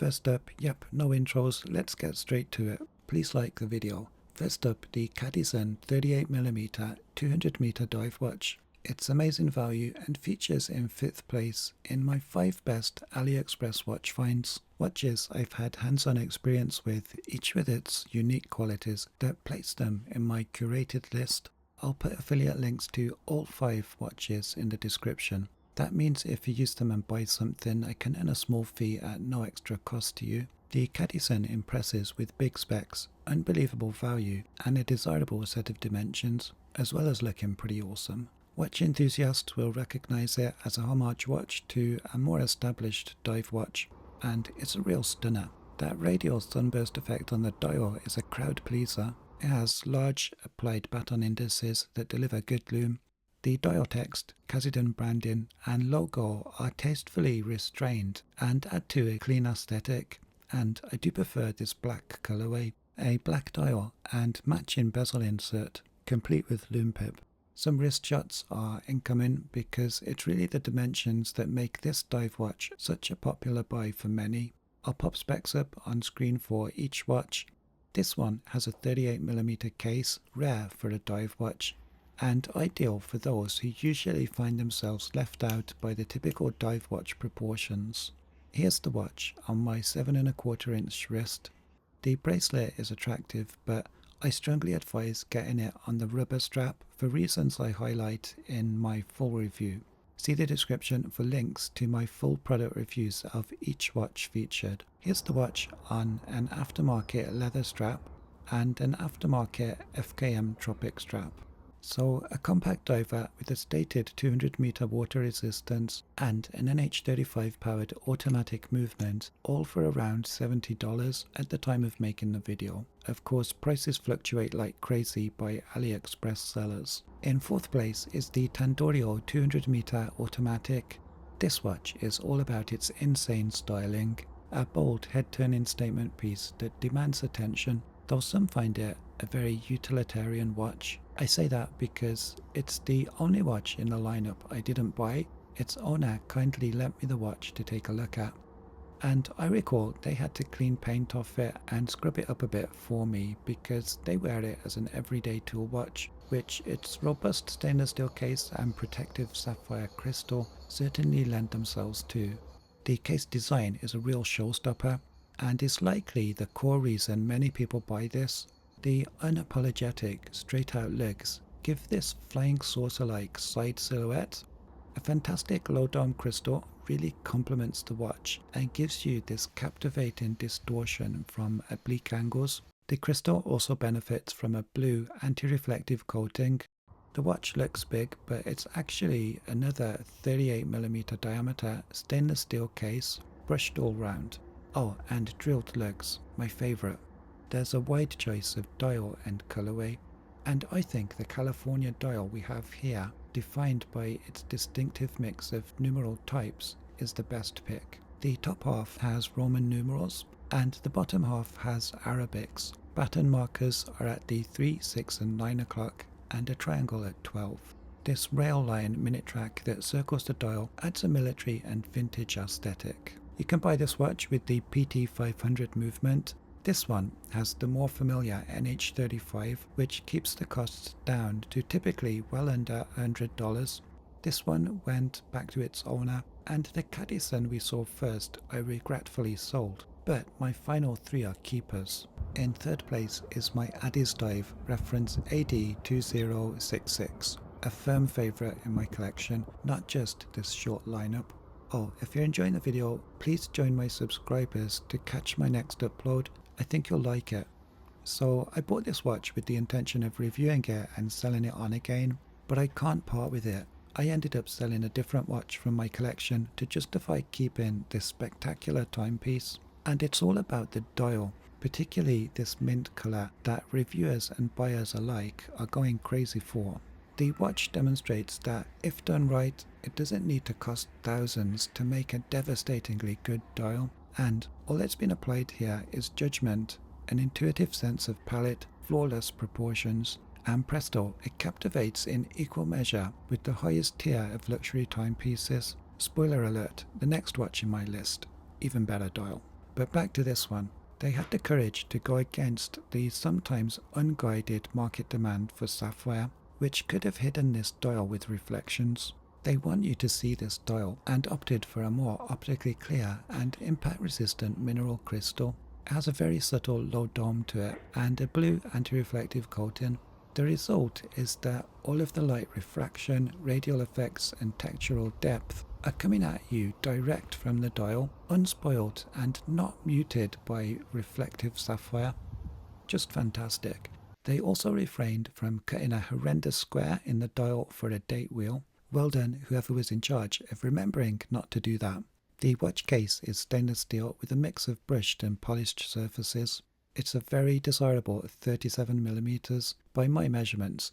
First up, yep, no intros, let's get straight to it. Please like the video. First up, the Cadisen 38mm 200m dive watch. It's amazing value and features in 5th place in my 5 best AliExpress watch finds. Watches I've had hands-on experience with, each with its unique qualities that place them in my curated list. I'll put affiliate links to all 5 watches in the description. That means if you use them and buy something, I can earn a small fee at no extra cost to you. The Cadisen impresses with big specs, unbelievable value, and a desirable set of dimensions, as well as looking pretty awesome. Watch enthusiasts will recognize it as a homage watch to a more established dive watch, and it's a real stunner. That radial sunburst effect on the dial is a crowd pleaser. It has large applied baton indices that deliver good lume. The dial text, Cadisen branding, and logo are tastefully restrained and add to a clean aesthetic, and I do prefer this black colourway. A black dial and matching bezel insert, complete with lume pip. Some wrist shots are incoming because it's really the dimensions that make this dive watch such a popular buy for many. I'll pop specs up on screen for each watch. This one has a 38mm case, rare for a dive watch, and ideal for those who usually find themselves left out by the typical dive watch proportions. Here's the watch on my 7¼ inch wrist. The bracelet is attractive, but I strongly advise getting it on the rubber strap for reasons I highlight in my full review. See the description for links to my full product reviews of each watch featured. Here's the watch on an aftermarket leather strap and an aftermarket FKM Tropic strap. So a compact diver with a stated 200m water resistance and an NH35 powered automatic movement, all for around $70 at the time of making the video. Of course, prices fluctuate like crazy by AliExpress sellers. In 4th place is the Tandorio 200m automatic. This watch is all about its insane styling, a bold head-turning statement piece that demands attention, though some find it a very utilitarian watch. I say that because it's the only watch in the lineup I didn't buy. Its owner kindly lent me the watch to take a look at, and I recall they had to clean paint off it and scrub it up a bit for me because they wear it as an everyday tool watch, which its robust stainless steel case and protective sapphire crystal certainly lend themselves to. The case design is a real showstopper and is likely the core reason many people buy this. The unapologetic straight-out legs give this flying saucer-like side silhouette. A fantastic low-dome crystal really complements the watch and gives you this captivating distortion from oblique angles. The crystal also benefits from a blue anti-reflective coating. The watch looks big, but it's actually another 38mm diameter stainless steel case, brushed all round. Oh, and drilled lugs, my favourite. There's a wide choice of dial and colourway, and I think the California dial we have here, defined by its distinctive mix of numeral types, is the best pick. The top half has Roman numerals, and the bottom half has Arabics. Baton markers are at the 3, 6 and 9 o'clock, and a triangle at 12. This rail line minute track that circles the dial adds a military and vintage aesthetic. You can buy this watch with the PT500 movement. This one has the more familiar NH35, which keeps the costs down to typically well under $100. This one went back to its owner, and the Cadisen we saw first I regretfully sold, but my final 3 are keepers. In 3rd place is my Addiesdive reference AD2066, a firm favourite in my collection, not just this short lineup. Oh, if you're enjoying the video, please join my subscribers to catch my next upload. I think you'll like it. So I bought this watch with the intention of reviewing it and selling it on again, but I can't part with it. I ended up selling a different watch from my collection to justify keeping this spectacular timepiece. And it's all about the dial, particularly this mint colour that reviewers and buyers alike are going crazy for. The watch demonstrates that if done right, it doesn't need to cost thousands to make a devastatingly good dial. And all that's been applied here is judgment, an intuitive sense of palette, flawless proportions, and presto, it captivates in equal measure with the highest tier of luxury timepieces. Spoiler alert, the next watch in my list, even better dial. But back to this one. They had the courage to go against the sometimes unguided market demand for sapphire, which could have hidden this dial with reflections. They want you to see this dial and opted for a more optically clear and impact resistant mineral crystal. It has a very subtle low dome to it and a blue anti-reflective coating. The result is that all of the light refraction, radial effects and textural depth are coming at you direct from the dial, unspoiled and not muted by reflective sapphire. Just fantastic. They also refrained from cutting a horrendous square in the dial for a date wheel. Well done whoever was in charge of remembering not to do that. The watch case is stainless steel with a mix of brushed and polished surfaces. It's a very desirable 37mm by my measurements.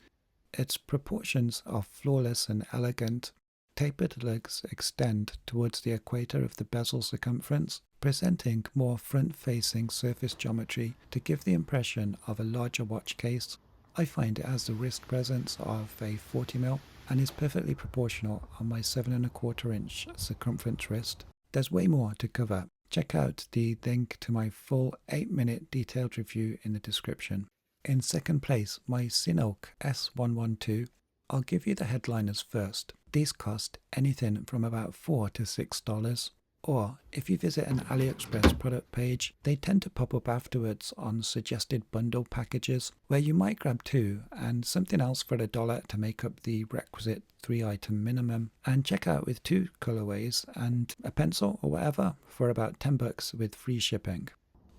Its proportions are flawless and elegant. Tapered lugs extend towards the equator of the bezel circumference, presenting more front-facing surface geometry to give the impression of a larger watch case. I find it has the wrist presence of a 40mm and is perfectly proportional on my 7¼ inch circumference wrist. There's way more to cover. Check out the link to my full 8-minute detailed review in the description. In second place, my Synoke S112. I'll give you the headliners first. These cost anything from about $4 to $6. Or, if you visit an AliExpress product page, they tend to pop up afterwards on suggested bundle packages, where you might grab 2 and something else for $1 to make up the requisite 3-item minimum, and check out with 2 colorways and a pencil or whatever for about $10 with free shipping.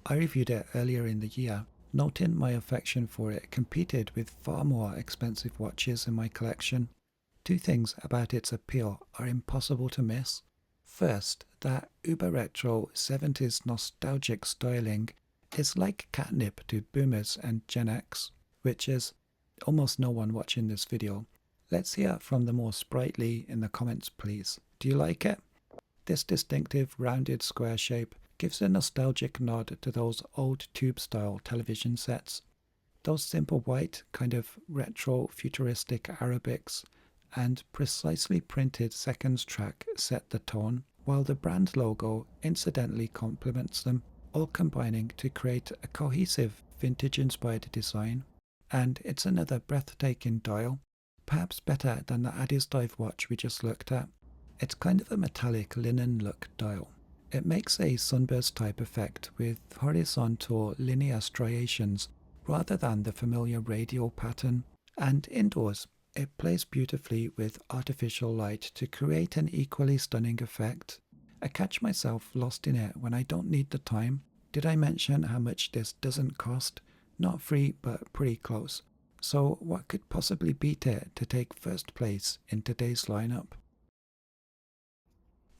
I reviewed it earlier in the year, noting my affection for it competed with far more expensive watches in my collection. 2 things about its appeal are impossible to miss. First, that uber retro 70s nostalgic styling is like catnip to boomers and Gen X, which is almost no one watching this video. Let's hear from the more sprightly in the comments please. Do you like it? This distinctive rounded square shape gives a nostalgic nod to those old tube-style television sets. Those simple white, kind of retro futuristic Arabics and precisely printed seconds track set the tone, while the brand logo incidentally complements them, all combining to create a cohesive vintage-inspired design. And it's another breathtaking dial, perhaps better than the Addiesdive watch we just looked at. It's kind of a metallic linen look dial. It makes a sunburst type effect with horizontal linear striations rather than the familiar radial pattern. And indoors, it plays beautifully with artificial light to create an equally stunning effect. I catch myself lost in it when I don't need the time. Did I mention how much this doesn't cost? Not free, but pretty close. So what could possibly beat it to take first place in today's lineup?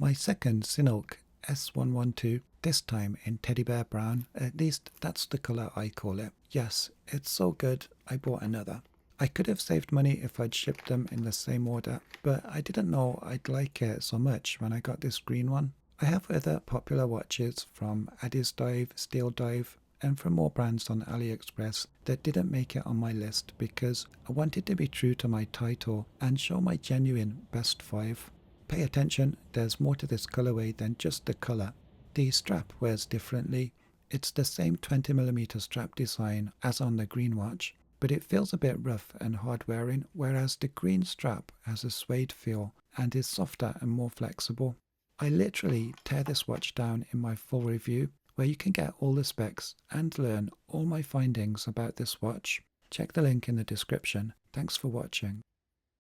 My second Synoke S112, this time in teddy bear brown, at least that's the colour I call it. Yes, it's so good, I bought another. I could have saved money if I'd shipped them in the same order, but I didn't know I'd like it so much when I got this green one. I have other popular watches from Addiesdive, Steeldive, and from more brands on AliExpress that didn't make it on my list because I wanted to be true to my title and show my genuine best 5. Pay attention, there's more to this colorway than just the color. The strap wears differently. It's the same 20mm strap design as on the green watch, but it feels a bit rough and hard wearing, whereas the green strap has a suede feel and is softer and more flexible. I literally tear this watch down in my full review, where you can get all the specs and learn all my findings about this watch. Check the link in the description. Thanks for watching.